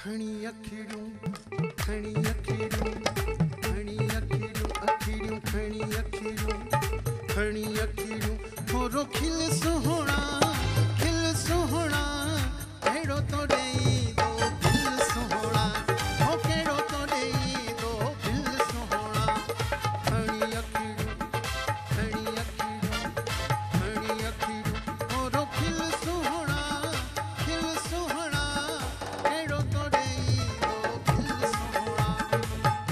खणी अखिड़ियूं खणी अखिड़ियूं खणी अखिड़ियूं अखिड़ियूं खणी अखिड़ियूं थोरो खिल सुहिणा अहिड़ो तो ॾेई दो दिल सुहिणा हो कहिड़ो तो ॾेई दो दिल सुहिणा खणी अखिड़ियूं थोरो खिल सुहिणा अहिड़ो तो ॾेई दो दिल सुहिणा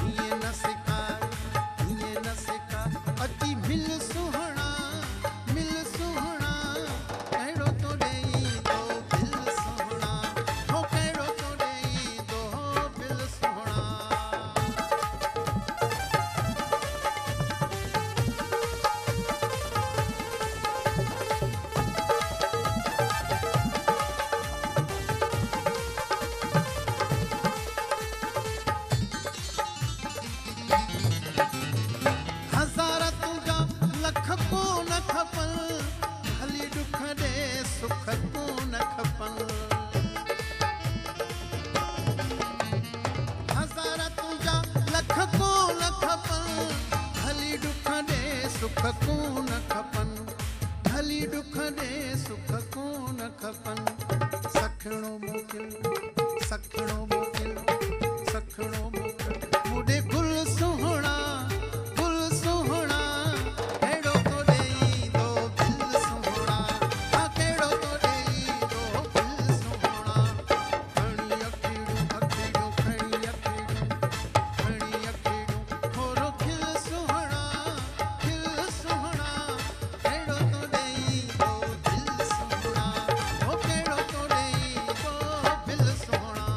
हीअं न सिखा अची मिल सुहिणा अहिड़ो तो ॾेई दो दिल सुहिणा हो कहिड़ो तो ॾेई दो दिल सुहिणा हज़ार तुंहिंजा लख कोन खपनि भली दुख ॾे सुख कोन खपनि हज़ार तुंहिंजा लख कोन खपनि भली दुख ॾे सुख कोन खपनि भली दुख ॾे सुख कोन खपनि सखिणो मोकिल मुॾे गुल सुहिणा अहिड़ो तो ॾेई दो दिल सुहिणा हा कहिड़ो तो ॾेई दो दिल सुहिणा खणी अखिड़ियूं थोरो खिल सुहिणा अहिड़ो तो ॾेई दो दिल सुहिणा हो कहिड़ो तो ॾेई दो दिल सुहिणा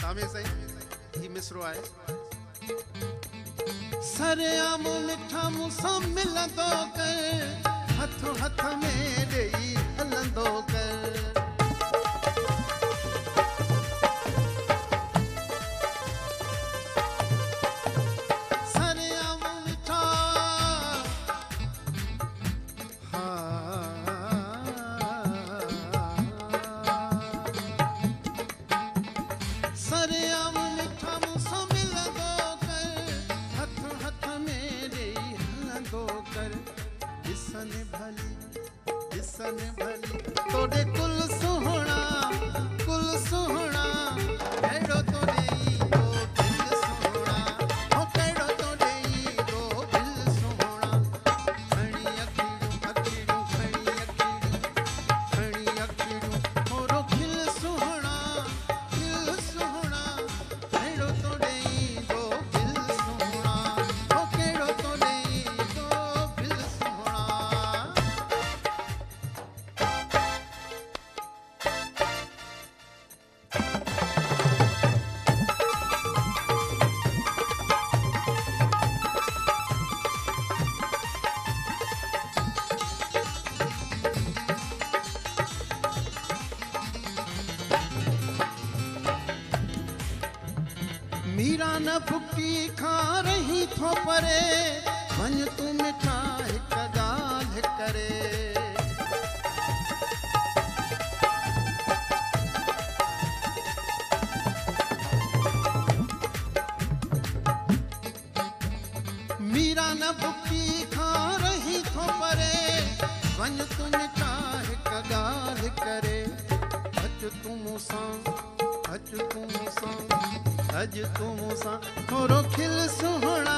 तामे सही ही मिसरो आहे सरेआम मिठा मूंसां मिलंदो कर हथ में ॾेई हलंदो कर सरेआम मिठा सरेआम मिठा मूंसां मिलंदो कर हथ में ॾेई हलंदो कर ॾिसनि भली तोॾे कुल सुहिणा अहिड़ो तो ॾेई दो दिल सुहिणा हो कहिड़ो तो ॾेई दो दिल सुहिणा खणी अखिड़ियूं थोरो खिल सुहिणा अहिड़ो तो ॾेई दो दिल सुहिणा हो कहिड़ो तो ॾेई दो दिल सुहिणा मीरा न फुकी खा रही थो परे वञ तूं मिठा हिक ॻाल्हि करे मीरा न फुकी खा रही थो परे वञ तूं मिठा हिक ॻाल्हि करे अच तूं मूंसां अॼु तूं मूंसां थोरो खिल सुहिणा